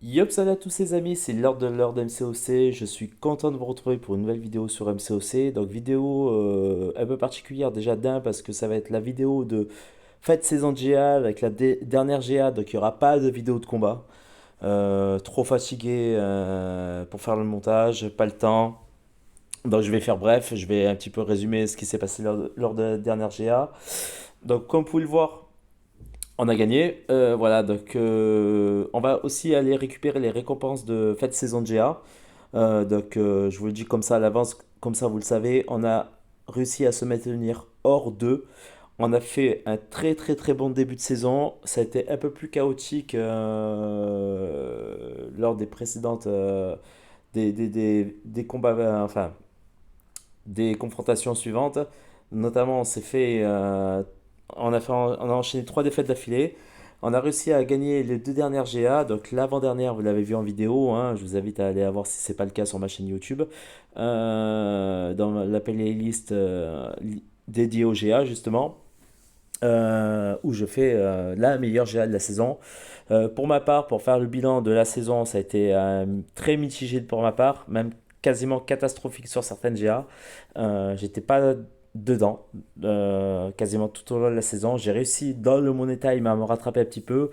Yop, salut à tous ces amis, c'est Lord MCOC. Je suis content de vous retrouver pour une nouvelle vidéo sur MCOC. Donc vidéo un peu particulière déjà d'un parce que ça va être la vidéo de fête saison de GA avec la dernière GA. Donc il n'y aura pas de vidéo de combat. Trop fatigué pour faire le montage, pas le temps. Donc je vais faire bref, je vais un petit peu résumer ce qui s'est passé lors de la dernière GA. Donc comme vous pouvez le voir, on a gagné. Voilà, donc on va aussi aller récupérer les récompenses de fête saison de GA. Je vous le dis comme ça à l'avance, comme ça vous le savez, on a réussi à se maintenir hors 2. On a fait un très très très bon début de saison. Ça a été un peu plus chaotique lors des précédentes des combats, enfin des confrontations suivantes. Notamment, on a enchaîné trois défaites d'affilée. On a réussi à gagner les deux dernières GA. Donc l'avant-dernière, vous l'avez vu en vidéo, hein. Je vous invite à aller à voir si c'est pas le cas sur ma chaîne YouTube. Dans la playlist dédiée au GA justement. Où je fais la meilleure GA de la saison. Pour ma part, pour faire le bilan de la saison, ça a été très mitigé pour ma part, même quasiment catastrophique sur certaines GA. J'étais pas dedans quasiment tout au long de la saison. J'ai réussi dans le Money Time à me rattraper un petit peu,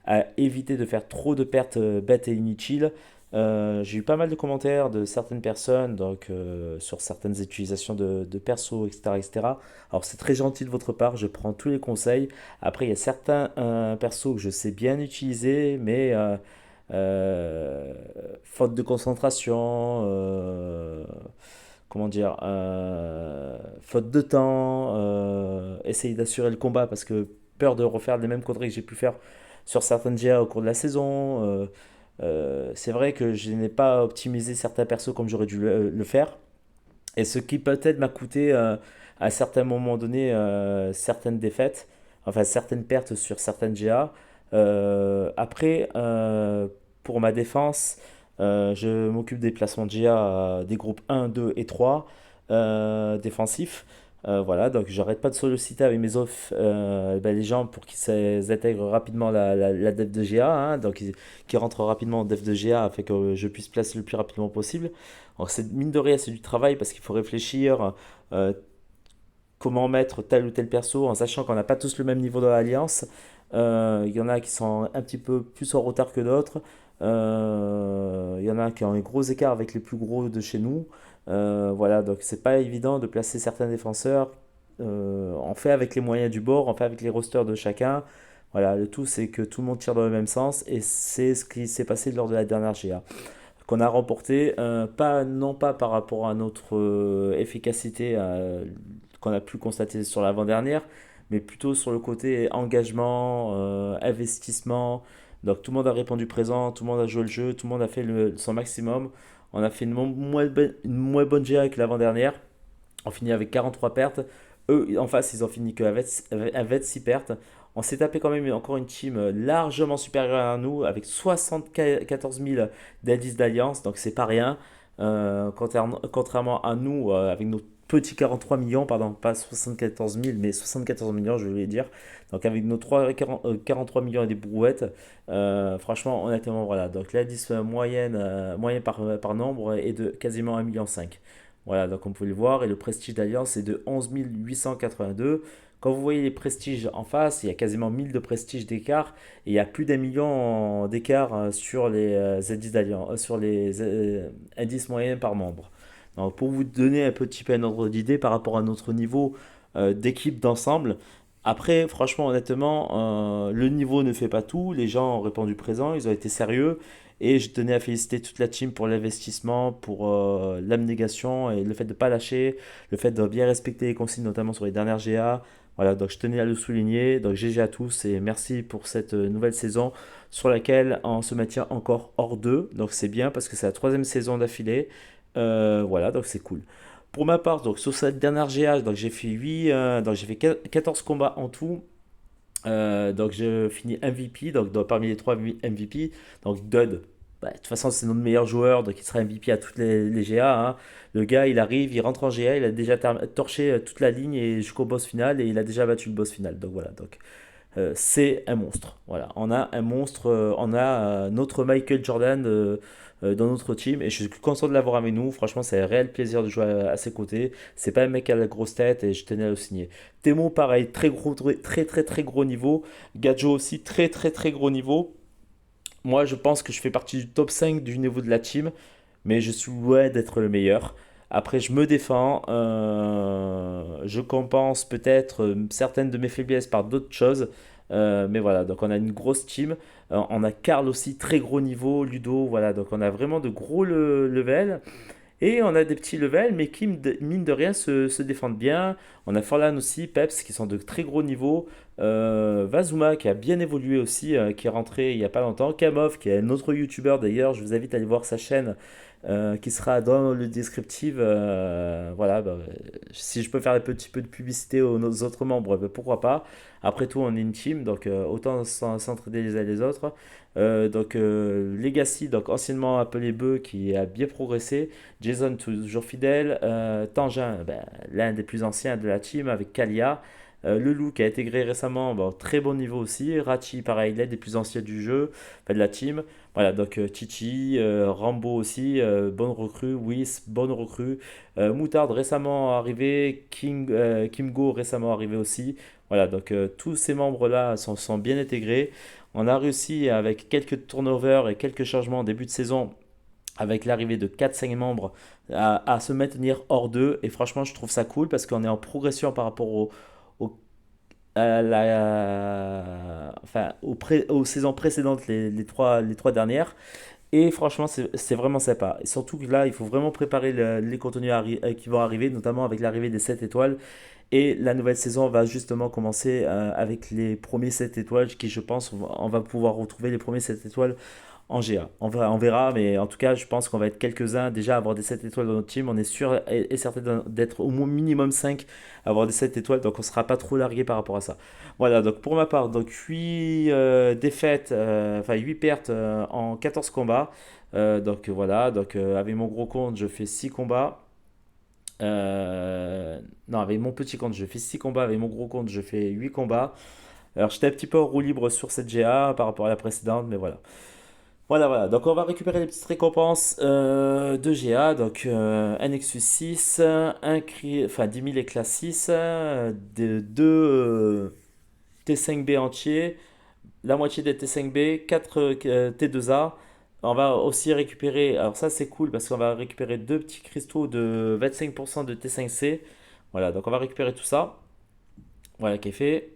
à éviter de faire trop de pertes bêtes et inutiles. J'ai eu pas mal de commentaires de certaines personnes sur certaines utilisations de perso, etc., etc. Alors c'est très gentil de votre part, je prends tous les conseils. Après, il y a certains persos que je sais bien utiliser, mais euh, faute de concentration, comment dire, faute de temps, essayer d'assurer le combat parce que peur de refaire les mêmes conneries que j'ai pu faire sur certaines GA au cours de la saison. C'est vrai que je n'ai pas optimisé certains persos comme j'aurais dû le faire. Et ce qui peut-être m'a coûté à certains moments donnés certaines défaites, enfin certaines pertes sur certaines GA. Pour ma défense, je m'occupe des placements de GA des groupes 1, 2 et 3 défensifs. Voilà, donc j'arrête pas de solliciter avec mes offs les gens pour qu'ils intègrent rapidement la def de GA, hein, qu'ils rentrent rapidement en def de GA afin que je puisse placer le plus rapidement possible. Alors c'est mine de rien, c'est du travail parce qu'il faut réfléchir euh, comment mettre tel ou tel perso en sachant qu'on n'a pas tous le même niveau dans l'alliance. Il y en a qui sont un petit peu plus en retard que d'autres. Il y en a qui ont un gros écart avec les plus gros de chez nous. Voilà, donc c'est pas évident de placer certains défenseurs. On fait avec les moyens du bord, on fait avec les rosters de chacun. Voilà, le tout c'est que tout le monde tire dans le même sens et c'est ce qui s'est passé lors de la dernière GA qu'on a remporté, pas, non pas par rapport à notre efficacité qu'on a pu constater sur l'avant-dernière, mais plutôt sur le côté engagement, investissement. Donc tout le monde a répondu présent, tout le monde a joué le jeu, tout le monde a fait son maximum. On a fait une moins bonne GA que l'avant-dernière. On finit avec 43 pertes. Eux, en face, ils ont fini avec 6 pertes. On s'est tapé quand même encore une team largement supérieure à nous, avec 74 000 d'indices d'alliance, donc c'est pas rien. Contrairement à nous, avec nos petits 43 millions, pardon, pas 74 000, mais 74 millions, je voulais dire. Donc avec nos 43 millions et des brouettes, franchement, honnêtement, voilà. Donc l'indice moyen par nombre est de quasiment 1,5 million. Voilà, donc on peut le voir. Et le prestige d'Alliance est de 11 882. Quand vous voyez les prestiges en face, il y a quasiment 1000 de prestige d'écart. Et il y a plus d'1 million d'écart sur les indices d'Alliance, sur les indices moyens par membre. Donc pour vous donner un petit peu un ordre d'idée par rapport à notre niveau d'équipe d'ensemble. Après, franchement, honnêtement, le niveau ne fait pas tout. Les gens ont répondu présent, ils ont été sérieux. Et je tenais à féliciter toute la team pour l'investissement, pour l'abnégation et le fait de ne pas lâcher, le fait de bien respecter les consignes, notamment sur les dernières GA. Voilà, donc je tenais à le souligner. Donc GG à tous et merci pour cette nouvelle saison sur laquelle on se maintient encore hors 2. Donc c'est bien parce que c'est la troisième saison d'affilée. Voilà, donc c'est cool. Pour ma part, donc sur cette dernière GA, donc j'ai fait 8, donc j'ai fait 14 combats en tout. Donc je finis MVP, parmi les 3 MVP. Donc Dud, bah, de toute façon c'est notre meilleur joueur, donc il sera MVP à toutes les GA, hein. Le gars il arrive, il rentre en GA, il a déjà torché toute la ligne et jusqu'au boss final et il a déjà battu le boss final. Donc voilà, donc c'est un monstre. Voilà, on a un monstre, on a notre Michael Jordan dans notre team et je suis content de l'avoir avec nous. Franchement, c'est un réel plaisir de jouer à ses côtés. C'est pas un mec à la grosse tête et je tenais à le signer. Temo, pareil, très gros niveau. Gadjo aussi, très gros niveau. Moi, je pense que je fais partie du top 5 du niveau de la team, mais je suis loin d'être le meilleur. Après, je me défends, je compense peut-être certaines de mes faiblesses par d'autres choses. Mais voilà, donc on a une grosse team. On a Karl aussi, très gros niveau, Ludo, voilà, donc on a vraiment de gros level. Et on a des petits levels, mais qui, mine de rien, se défendent bien. On a Forlan aussi, Peps, qui sont de très gros niveaux. Vazuma, qui a bien évolué aussi, qui est rentré il n'y a pas longtemps. Kamov, qui est un autre YouTuber d'ailleurs. Je vous invite à aller voir sa chaîne, qui sera dans le descriptif. Voilà, bah, si je peux faire un petit peu de publicité aux autres membres, bah, pourquoi pas. Après tout, on est une team, donc autant s'entraider les uns les autres. Legacy, donc anciennement appelé Beu, qui a bien progressé. Jason, toujours fidèle. Tangin, ben, l'un des plus anciens de la team avec Kalia. Le Loup qui a intégré récemment, bon, très bon niveau aussi. Rachi, pareil, l'un des plus anciens du jeu, enfin de la team. Voilà, donc Chichi, Rambo aussi, bonne recrue. Whis, bonne recrue. Moutarde récemment arrivé. Kimgo récemment arrivé aussi. Voilà, donc tous ces membres-là sont bien intégrés. On a réussi avec quelques turnovers et quelques changements en début de saison avec l'arrivée de 4-5 membres à se maintenir hors d'eux. Et franchement, je trouve ça cool parce qu'on est en progression par rapport au- aux saisons précédentes, les trois dernières. Et franchement, c'est vraiment sympa. Et surtout que là, il faut vraiment préparer les contenus qui vont arriver, notamment avec l'arrivée des 7 étoiles. Et la nouvelle saison va justement commencer avec les premiers 7 étoiles qui, je pense, on va pouvoir retrouver les premiers 7 étoiles en GA. On verra, mais en tout cas, je pense qu'on va être quelques-uns déjà à avoir des 7 étoiles dans notre team. On est sûr et certain d'être au moins minimum 5 à avoir des 7 étoiles, donc on ne sera pas trop largué par rapport à ça. Voilà, donc pour ma part, donc 8 défaites, enfin 8 pertes en 14 combats. Donc voilà, donc avec mon gros compte, je fais 6 combats. Non, avec mon petit compte, je fais 6 combats. Avec mon gros compte, je fais 8 combats. Alors j'étais un petit peu en roue libre sur cette GA par rapport à la précédente, mais voilà. Voilà. Donc on va récupérer les petites récompenses de GA. Donc un Nexus 6, enfin 10 000 éclats 6, 2 T5B entiers, la moitié des T5B, 4 T2A. On va aussi récupérer, alors ça c'est cool parce qu'on va récupérer deux petits cristaux de 25% de T5C. Voilà, donc on va récupérer tout ça. Voilà qui est fait.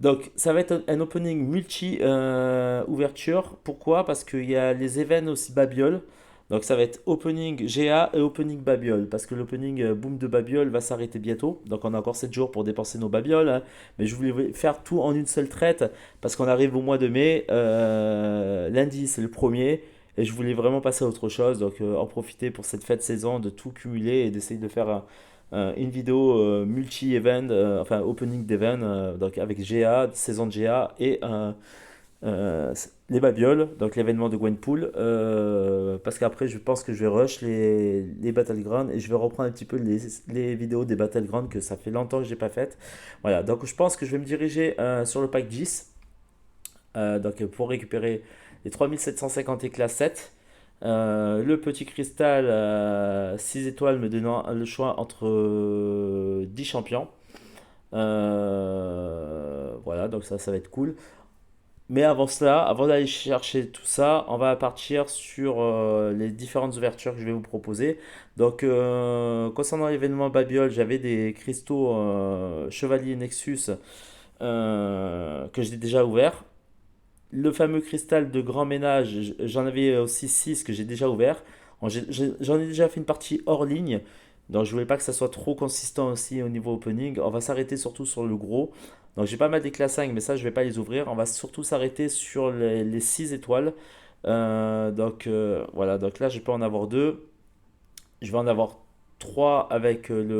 Donc, ça va être un opening multi-ouverture. Pourquoi? Parce qu'il y a les events aussi Babiole. Donc, ça va être opening GA et opening Babiole. Parce que l'opening boom de Babiole va s'arrêter bientôt. Donc, on a encore 7 jours pour dépenser nos Babioles, hein. Mais je voulais faire tout en une seule traite. Parce qu'on arrive au mois de mai. Lundi, c'est le premier. Et je voulais vraiment passer à autre chose. Donc, en profiter pour cette fête saison de tout cumuler et d'essayer de faire une vidéo multi-event, enfin opening d'event, donc avec GA, saison de GA et euh, les Babioles, donc l'événement de Gwenpool, parce qu'après je pense que je vais rush les Battlegrounds et je vais reprendre un petit peu les vidéos des Battlegrounds que ça fait longtemps que j'ai pas faites. Voilà, donc je pense que je vais me diriger sur le pack 10, donc pour récupérer les 3750 éclats 7. Le petit cristal 6 étoiles me donnant le choix entre 10 champions. Voilà, donc ça va être cool. Mais avant cela, avant d'aller chercher tout ça, on va partir sur les différentes ouvertures que je vais vous proposer. Donc, concernant l'événement Babiole, j'avais des cristaux Chevalier Nexus que j'ai déjà ouverts. Le fameux cristal de grand ménage, j'en avais aussi 6 que j'ai déjà ouvert. J'en ai déjà fait une partie hors ligne, donc je voulais pas que ça soit trop consistant aussi au niveau opening. On va s'arrêter surtout sur le gros. Donc j'ai pas mal d'éclats 5, mais ça je vais pas les ouvrir. On va surtout s'arrêter sur les 6 étoiles. Voilà, donc là je peux en avoir 2. Je vais en avoir 3 avec le...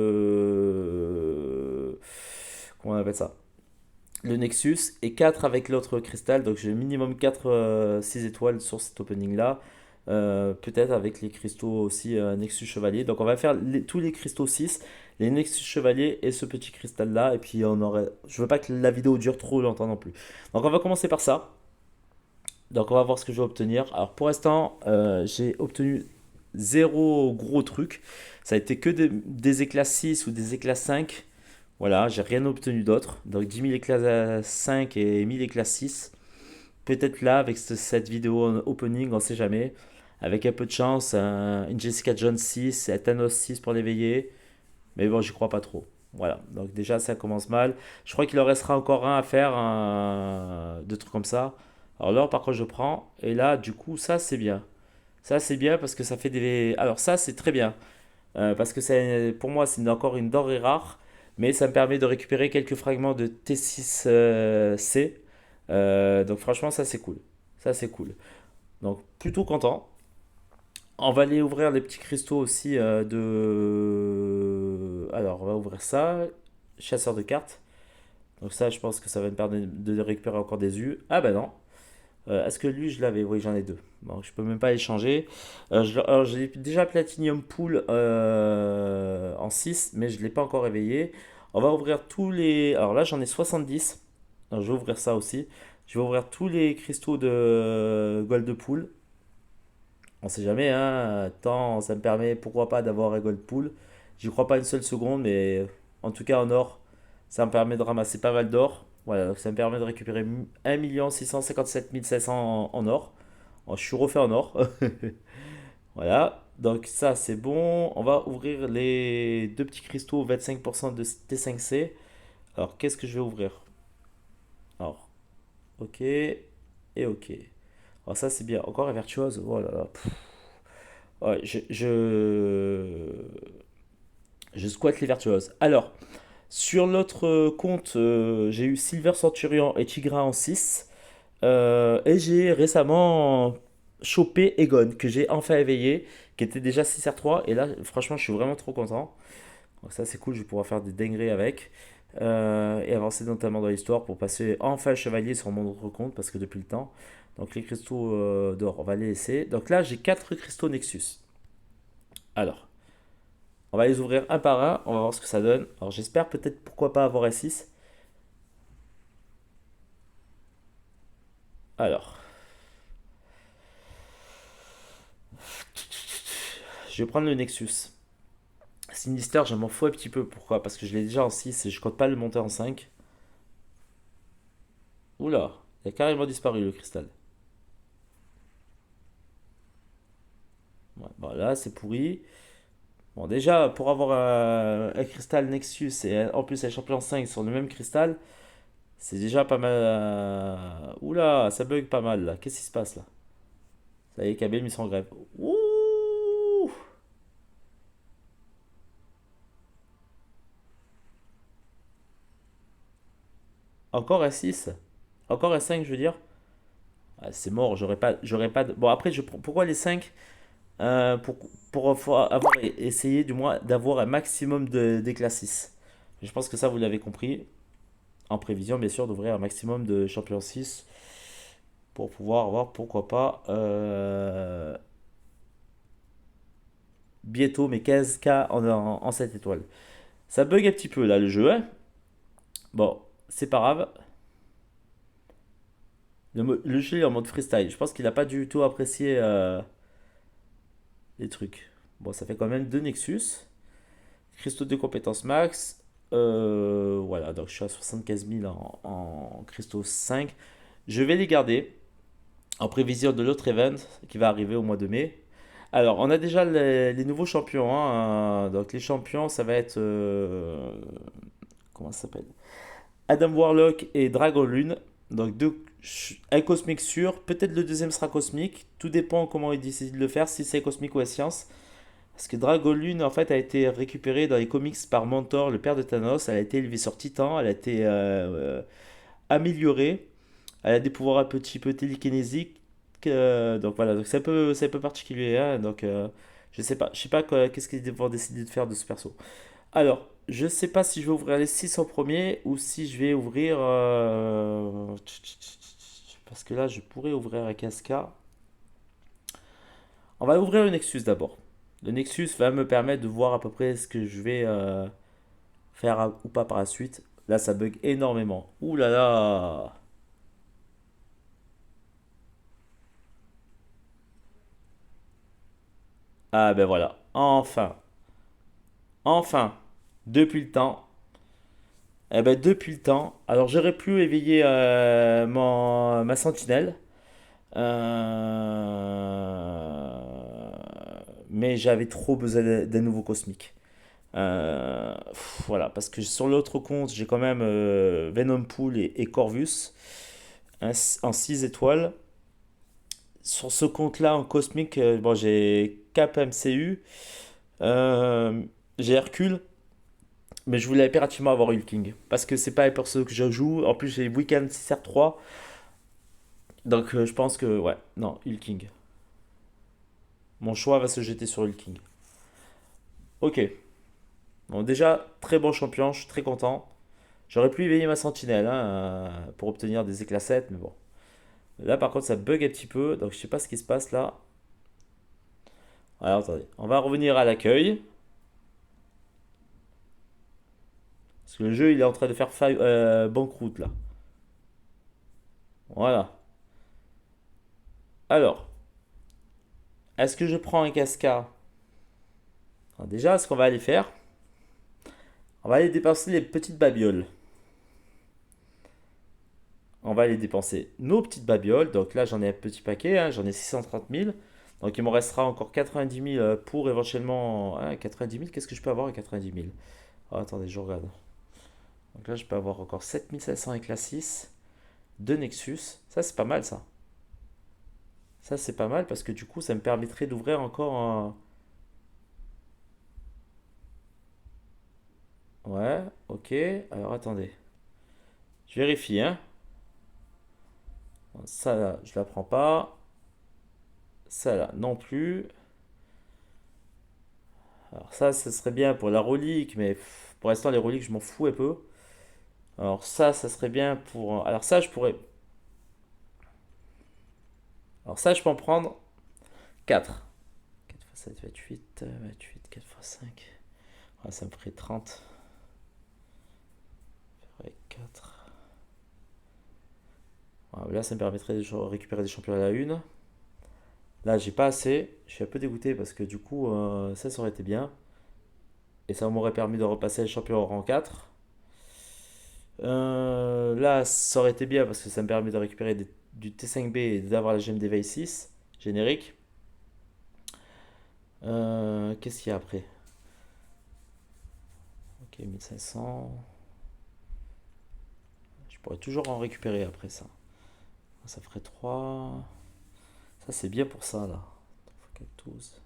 Comment on appelle ça? Le Nexus et 4 avec l'autre cristal. Donc j'ai minimum 4 6 étoiles sur cet opening là. peut-être avec les cristaux aussi Nexus Chevalier. Donc on va faire tous les cristaux 6, les Nexus Chevalier et ce petit cristal là. Et puis on aurait. Je veux pas que la vidéo dure trop longtemps non plus. Donc on va commencer par ça. Donc on va voir ce que je vais obtenir. Alors pour l'instant, j'ai obtenu zéro gros truc. Ça a été que des éclats 6 ou des éclats 5. Voilà, j'ai rien obtenu d'autre. Donc 10 000 éclats 5 et 1000 éclats 6. Peut-être là, avec cette vidéo en opening, on sait jamais. Avec un peu de chance, une Jessica Jones 6, un Thanos 6 pour l'éveiller. Mais bon, j'y crois pas trop. Voilà, donc déjà ça commence mal. Je crois qu'il en restera encore un à faire, deux trucs comme ça. Alors là, par contre, je prends. Et là, du coup, ça c'est bien. Ça c'est bien parce que ça fait des. Alors ça c'est très bien. Parce que pour moi, c'est encore une denrée rare. Mais ça me permet de récupérer quelques fragments de T6C. Donc franchement, ça c'est cool. Ça c'est cool. Donc plutôt content. On va aller ouvrir les petits cristaux aussi de. Alors, on va ouvrir ça. Chasseur de cartes. Donc ça, je pense que ça va me permettre de récupérer encore des U. Ah bah non. Est-ce que lui, je l'avais? Oui, j'en ai deux. Bon, je peux même pas échanger. Alors, j'ai déjà Platinum Pool en 6, mais je ne l'ai pas encore réveillé. On va ouvrir tous les. Alors là, j'en ai 70. Alors, je vais ouvrir ça aussi. Je vais ouvrir tous les cristaux de Gold Pool. On sait jamais, hein. Tant ça me permet, pourquoi pas, d'avoir un Gold Pool. J'y crois pas une seule seconde, mais en tout cas en or, ça me permet de ramasser pas mal d'or. Voilà, donc ça me permet de récupérer 1 657 500 en or. Oh, je suis refait en or. Voilà, donc ça c'est bon. On va ouvrir les deux petits cristaux 25% de T5C. Alors qu'est-ce que je vais ouvrir? Alors, ok et ok. Alors ça c'est bien. Encore un virtuose. Oh là là. Ouais, je squatte les virtuoses. Alors, sur l'autre compte, j'ai eu Silver Centurion et Tigra en 6. Et j'ai récemment chopé Egon, que j'ai enfin éveillé, qui était déjà 6R3. Et là, franchement, je suis vraiment trop content. Donc ça, c'est cool, je vais pouvoir faire des dingueries avec. Et avancer notamment dans l'histoire pour passer enfin chevalier sur mon autre compte, parce que depuis le temps. Donc les cristaux d'or, on va les laisser. Donc là, j'ai 4 cristaux Nexus. Alors, on va les ouvrir un par un, on va voir ce que ça donne. Alors j'espère peut-être pourquoi pas avoir S6. Alors, je vais prendre le Nexus. Sinister, je m'en fous un petit peu. Pourquoi? Parce que je l'ai déjà en 6 et je compte pas le monter en 5. Oula, il a carrément disparu le cristal. Ouais, bon là, c'est pourri. Bon, déjà, pour avoir un cristal Nexus et en plus un champion 5 sur le même cristal, c'est déjà pas mal. Oula, ça bug pas mal là. Qu'est-ce qui se passe là? Ça y est, KB mis en grève. Ouh! Encore un 6. Encore un 5, je veux dire. Ah, c'est mort, j'aurais pas Bon, après, pourquoi les 5? Pour avoir essayé, du moins, d'avoir un maximum d'éclats 6. Je pense que ça, vous l'avez compris. En prévision, bien sûr, d'ouvrir un maximum de champion 6 pour pouvoir avoir, pourquoi pas, bientôt mes 15K en 7 étoiles. Ça bug un petit peu, là, le jeu, hein. Bon, c'est pas grave. Le jeu est en mode freestyle. Je pense qu'il n'a pas du tout apprécié les trucs. Bon, ça fait quand même 2 Nexus. Cristaux de compétence max. Voilà, donc je suis à 75 000 en cristaux 5. Je vais les garder en prévision de l'autre event qui va arriver au mois de mai. Alors, on a déjà les nouveaux champions, hein. Donc, les champions, ça va être. Comment ça s'appelle? Adam Warlock et Dragon Lune. Donc, un cosmique sûr. Peut-être le deuxième sera cosmique. Tout dépend comment ils décident de le faire, si c'est cosmique ou à science. Parce que Dragon Lune, en fait, a été récupérée dans les comics par Mentor, le père de Thanos. Elle a été élevée sur Titan. Elle a été améliorée. Elle a des pouvoirs un petit peu télékinésiques. Donc voilà, donc c'est un peu particulier, hein. Donc je sais pas qu'est-ce qu'ils vont décider de faire de ce perso. Alors, je sais pas si je vais ouvrir les 6 en premier ou si je vais ouvrir. Parce que là, je pourrais ouvrir un casca. On va ouvrir le Nexus d'abord. Le Nexus va me permettre de voir à peu près ce que je vais faire ou pas par la suite. Là, ça bug énormément. Ouh là là. Ah ben voilà. Enfin. Enfin. Depuis le temps. Eh ben depuis le temps. Alors j'aurais pu éveiller ma sentinelle. Mais j'avais trop besoin d'un nouveau cosmique. Voilà, parce que sur l'autre compte, j'ai quand même Venom Pool et Corvus en 6 étoiles. Sur ce compte-là, en cosmique, bon, j'ai Cap MCU, euh, j'ai Hercule, mais je voulais impérativement avoir Hulking. Parce que c'est pas les persos que je joue. En plus, j'ai Weekend 6R3. Donc je pense que, ouais, non, Hulking. Mon choix va se jeter sur Hulking. Ok. Bon, déjà, très bon champion, je suis très content. J'aurais pu éveiller ma sentinelle hein, pour obtenir des éclats 7, mais bon. Là, par contre, ça bug un petit peu, donc je sais pas ce qui se passe là. Alors, attendez, on va revenir à l'accueil. Parce que le jeu, il est en train de faire banqueroute là. Voilà. Alors, est-ce que je prends un casca? Alors, déjà, ce qu'on va aller faire, on va aller dépenser les petites babioles. On va aller dépenser nos petites babioles. Donc là, j'en ai un petit paquet, hein, j'en ai 630 000. Donc il me restera encore 90 000 pour éventuellement. Hein, 90 000, qu'est-ce que je peux avoir à 90 000? Oh, attendez, je regarde. Donc là, je peux avoir encore 7500 avec la 6. 2 Nexus. Ça, c'est pas mal ça. Ça, c'est pas mal parce que du coup, ça me permettrait d'ouvrir encore un. Ouais, ok. Alors attendez. Je vérifie, hein. Ça, là, je la prends pas. Ça, là, non plus. Alors ça, ce serait bien pour la relique, mais pour l'instant, les reliques, je m'en fous un peu. Alors ça serait bien pour. Alors ça, je pourrais. Alors ça, je peux en prendre 4. 4 x 7, 28. 28, 4 x 5. Ouais, ça me ferait 30. Avec 4. Ouais, là, ça me permettrait de récupérer des champions à la une. Là, j'ai pas assez. Je suis un peu dégoûté parce que du coup, ça aurait été bien. Et ça m'aurait permis de repasser les champions au rang 4. Là, ça aurait été bien parce que ça me permet de récupérer du T5B et d'avoir la gemme d'éveil 6 générique. Qu'est-ce qu'il y a après? Ok, 1500. Je pourrais toujours en récupérer après ça. Ça ferait 3. Ça, c'est bien pour ça, là. 12.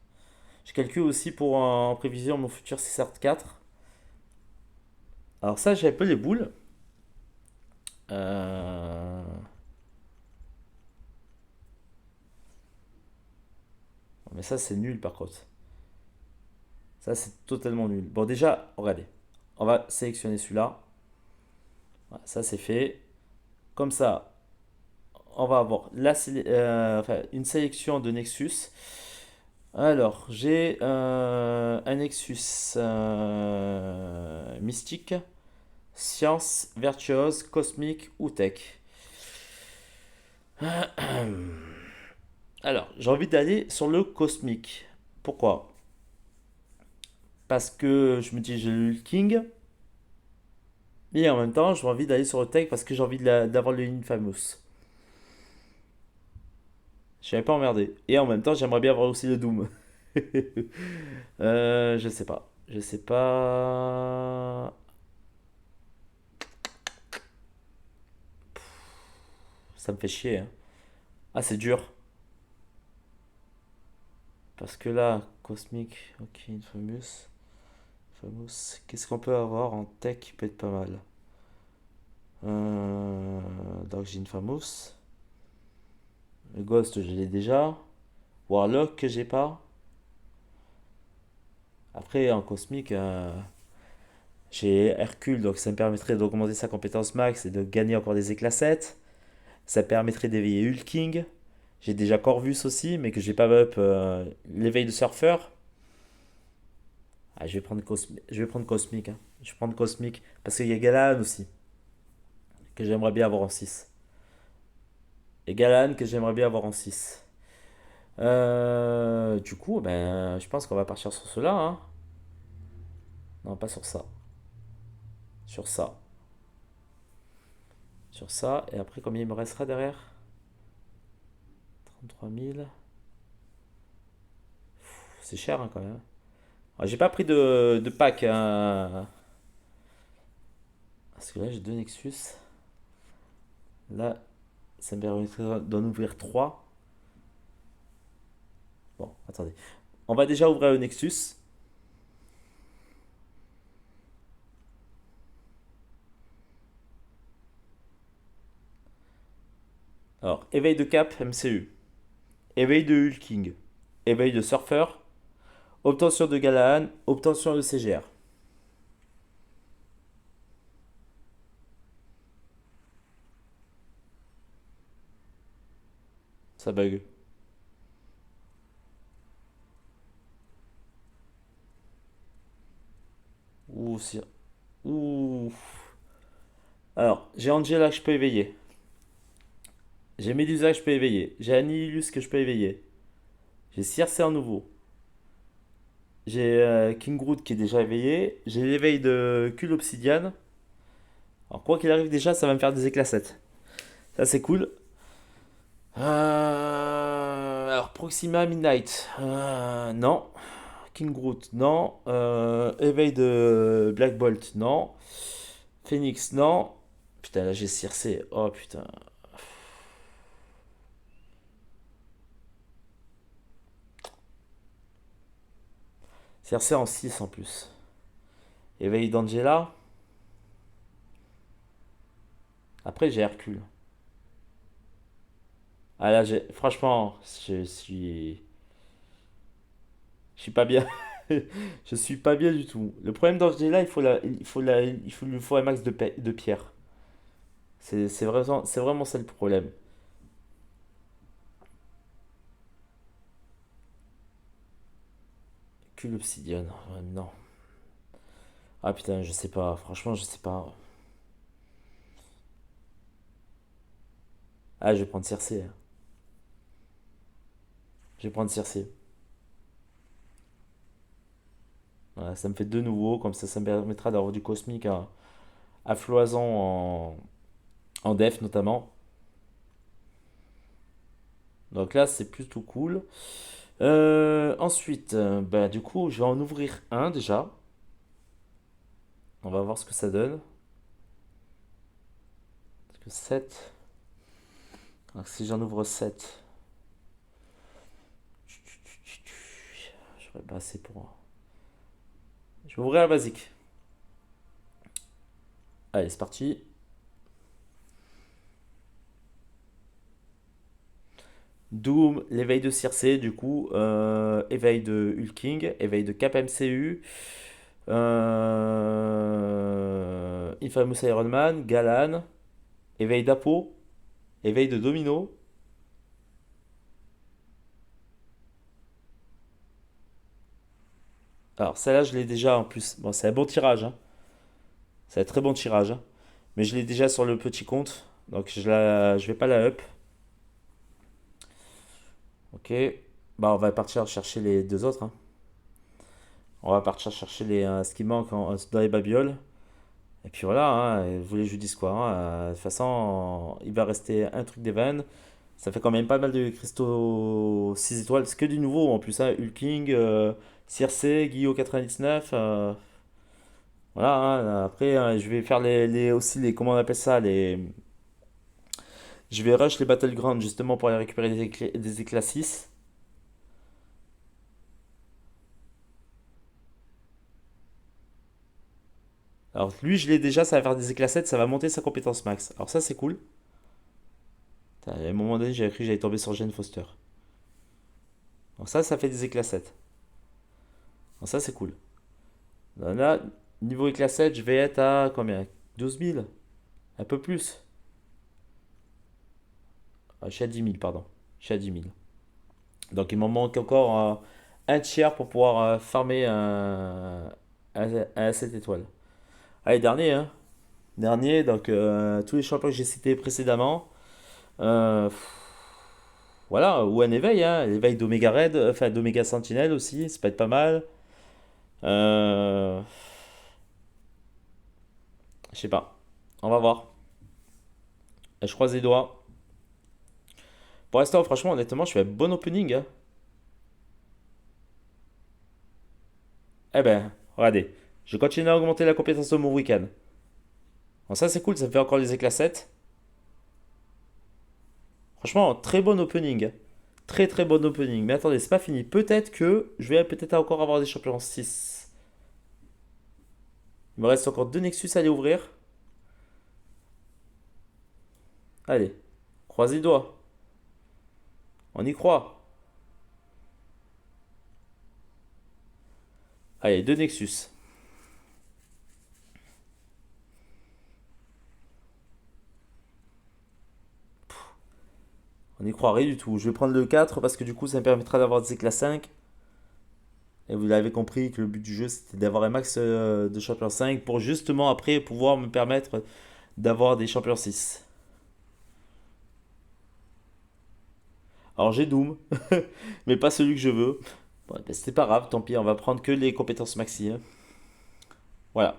Je calcule aussi pour en prévision mon futur CSART 4. Alors ça, j'ai un peu les boules. Euh, Mais ça, c'est nul par contre. Ça, c'est totalement nul. Bon, déjà, regardez. On va sélectionner celui-là. Voilà, ça, c'est fait. Comme ça, on va avoir enfin, une sélection de Nexus. Alors, j'ai un Nexus mystique, science, virtuose, cosmique ou tech. Alors, j'ai envie d'aller sur le cosmique. Pourquoi? Parce que je me dis j'ai le King, et en même temps j'ai envie d'aller sur le tech parce que j'ai envie d'avoir le Infamous. Je vais pas emmerdé. Et en même temps j'aimerais bien avoir aussi le Doom. Je sais pas. Je sais pas. Ça me fait chier, hein. Ah, c'est dur. Parce que là, Cosmic, ok, Infamous. Infamous. Qu'est-ce qu'on peut avoir en tech qui peut être pas mal? Donc j'ai Infamous. Le Ghost, je l'ai déjà. Warlock que j'ai pas. Après, en cosmique, j'ai Hercule, donc ça me permettrait d'augmenter sa compétence max et de gagner encore des éclats 7. Ça permettrait d'éveiller Hulking. J'ai déjà Corvus aussi, mais que j'ai pas up l'éveil de surfeur. Ah, je vais prendre Cosmic, hein. Je vais prendre Cosmic. Parce qu'il y a Galan aussi, que j'aimerais bien avoir en 6. Et Galan que j'aimerais bien avoir en 6. Du coup, ben, je pense qu'on va partir sur cela, hein. Non, pas sur ça. Sur ça. Sur ça. Et après, combien il me restera derrière? 33 000. C'est cher, hein, quand même. Ah, j'ai pas pris de pack, hein. Parce que là, j'ai deux Nexus. Là, ça me permettrait d'en ouvrir 3. Bon, attendez. On va déjà ouvrir le Nexus. Alors, éveil de cap MCU. Éveil de Hulking. Éveil de Surfer. Obtention de Galaan. Obtention de CGR. Ça bug. Ouh, si. Ouh. Alors, j'ai Angela que je peux éveiller. J'ai Medusa que je peux éveiller. J'ai Annihilus que je peux éveiller. J'ai Circe en nouveau. J'ai King Groot qui est déjà éveillé. J'ai l'éveil de Cul Obsidian. Alors, quoi qu'il arrive, déjà, ça va me faire des éclats 7. Ça, c'est cool. Alors, Proxima Midnight. Non. King Groot, non. Éveil de Black Bolt, non. Phoenix, non. Putain, là, j'ai Circe. Oh, putain. Circe en 6 en plus. Éveil d'Angela. Après, j'ai Hercule. Ah là, franchement, je suis pas bien. Je suis pas bien du tout. Le problème d'Angela, il lui faut un max de pierre. C'est vraiment ça le problème. Que l'obsidienne. Ouais, non. Ah putain, je sais pas. Franchement, je sais pas. Ah, je vais prendre Circe. Je vais prendre Circe. Voilà, ça me fait deux nouveaux. Comme ça me permettra d'avoir du cosmique à foison en def notamment. Donc là, c'est plutôt cool. Ensuite, bah, du coup, je vais en ouvrir un déjà. On va voir ce que ça donne. Parce que 7. Donc si j'en ouvre 7, j'aurais pas assez pour. Je vais ouvrir la basique. Allez, c'est parti. Doom, l'éveil de Circe, du coup, éveil de Hulking, éveil de Cap MCU, Infamous Iron Man, Galan, éveil d'Apo, éveil de Domino. Alors, celle-là, je l'ai déjà en plus. Bon, c'est un bon tirage, hein. C'est un très bon tirage, hein. Mais je l'ai déjà sur le petit compte. Donc, je vais pas la up. Ok. Bah, on va partir chercher les deux autres, hein. On va partir chercher ce qui manque dans les babioles. Et puis voilà, hein, vous voulez que je vous dise quoi, hein, de toute façon, il va rester un truc d'Evan. Ça fait quand même pas mal de cristaux 6 étoiles. C'est que du nouveau en plus, hein. Hulking, Circe, Guillaume 99. Voilà, hein. Après, hein, je vais faire aussi les. Comment on appelle ça Je vais rush les Battlegrounds justement pour aller récupérer des éclats 6. Alors lui, je l'ai déjà, ça va faire des éclats 7, ça va monter sa compétence max. Alors ça, c'est cool. Putain, à un moment donné, j'avais cru que j'allais tomber sur Jane Foster. Donc ça fait des éclats 7. Donc ça, c'est cool. Là, niveau éclat 7, je vais être à combien? 12 000. Un peu plus. Ah, je suis à 10 000, pardon. Je suis à 10 000. Donc il m'en manque encore un tiers pour pouvoir farmer un 7 étoiles. Allez, dernier, hein. Dernier, donc tous les champions que j'ai cités précédemment. Voilà, ou un éveil, hein. L'éveil d'Omega Red, enfin d'Omega Sentinel aussi, ça peut être pas mal. Euh, je sais pas. On va voir. Je croise les doigts. Pour l'instant, franchement, honnêtement, je fais un bon opening, hein. Eh ben, regardez. Je continue à augmenter la compétence de mon week-end. Bon, ça, c'est cool, ça me fait encore les éclats 7. Franchement, très bon opening, hein. Très très bon opening. Mais attendez, c'est pas fini. Peut-être que je vais peut-être encore avoir des champions 6. Il me reste encore deux Nexus à aller ouvrir. Allez, croisez les doigts. On y croit. Allez, deux Nexus. On n'y croirait du tout. Je vais prendre le 4 parce que du coup, ça me permettra d'avoir des éclats 5. Et vous l'avez compris que le but du jeu, c'était d'avoir un max de champions 5 pour justement après pouvoir me permettre d'avoir des champions 6. Alors j'ai Doom, mais pas celui que je veux. Bon, ben, c'est pas grave, tant pis, on va prendre que les compétences maxi, hein. Voilà.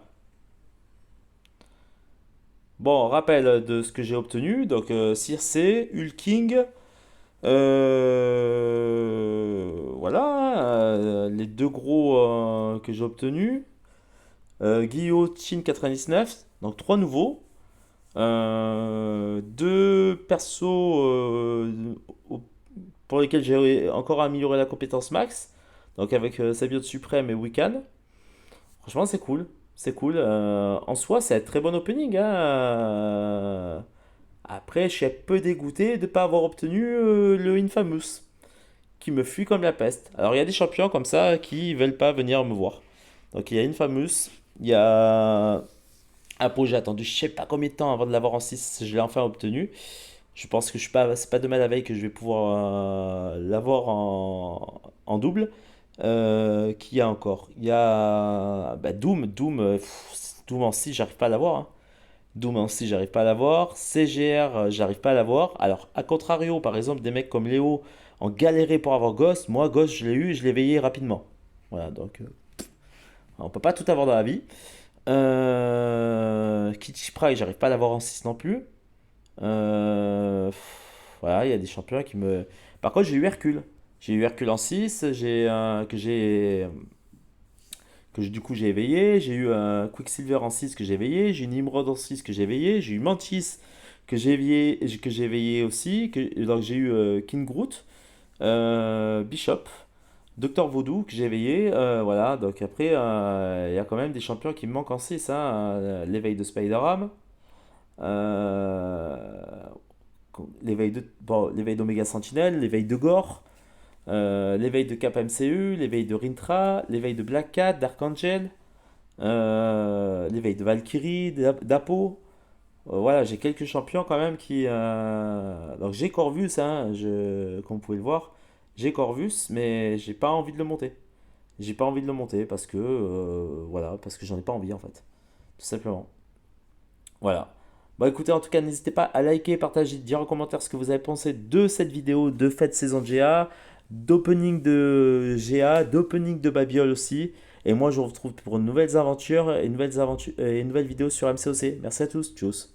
Bon, rappel de ce que j'ai obtenu. Donc, Circe, Hulking, voilà, les deux gros que j'ai obtenus. Guillotine 99, donc trois nouveaux. Deux persos pour lesquels j'ai encore amélioré la compétence max. Donc avec Sabiote Suprême et Wiccan. Franchement, c'est cool. C'est cool. En soi, c'est un très bon opening, hein. Après, je suis un peu dégoûté de ne pas avoir obtenu le Infamous, qui me fuit comme la peste. Alors, il y a des champions comme ça qui veulent pas venir me voir. Donc, il y a Infamous, il y a Apo, j'ai attendu je sais pas combien de temps avant de l'avoir en 6. Je l'ai enfin obtenu. Je pense que je suis pas, c'est pas demain la veille que je vais pouvoir l'avoir en double. Qui y a encore? Il y a bah, Doom. Doom en 6, j'arrive pas à l'avoir, hein. Doom en 6, j'arrive pas à l'avoir. CGR, j'arrive pas à l'avoir. Alors, à contrario, par exemple, des mecs comme Léo ont galéré pour avoir Ghost. Moi, Ghost, je l'ai eu et je l'ai veillé rapidement. Voilà, donc on peut pas tout avoir dans la vie. Kitty Pryde, j'arrive pas à l'avoir en 6 non plus. Voilà, il y a des champions qui me. Par contre, j'ai eu Hercule. J'ai eu Hercule en 6, du coup j'ai éveillé. J'ai eu un Quicksilver en 6 que j'ai éveillé. J'ai eu Nimrod en 6 que j'ai éveillé. J'ai eu Mantis que j'ai éveillé aussi. Donc j'ai eu King Groot, Bishop, Docteur Voodoo que j'ai éveillé. Voilà, donc après il y a quand même des champions qui me manquent en 6, hein. L'éveil de Spider-Ham. Euh, l'éveil d'Omega Sentinel, l'éveil de Gore, l'éveil de Cap MCU, l'éveil de Rintra, l'éveil de Black Cat, d'Archangel, l'éveil de Valkyrie, d'Apo. Voilà, j'ai quelques champions quand même qui. Donc j'ai Corvus, hein, comme vous pouvez le voir, j'ai Corvus, mais j'ai pas envie de le monter. J'ai pas envie de le monter parce que voilà, parce que j'en ai pas envie en fait, tout simplement. Voilà. Bon, écoutez, en tout cas, n'hésitez pas à liker, partager, dire en commentaire ce que vous avez pensé de cette vidéo de fête saison de GA, d'opening de GA, d'opening de Babiole aussi. Et moi, je vous retrouve pour de nouvelles aventures et une nouvelle vidéo sur MCOC. Merci à tous, tchuss.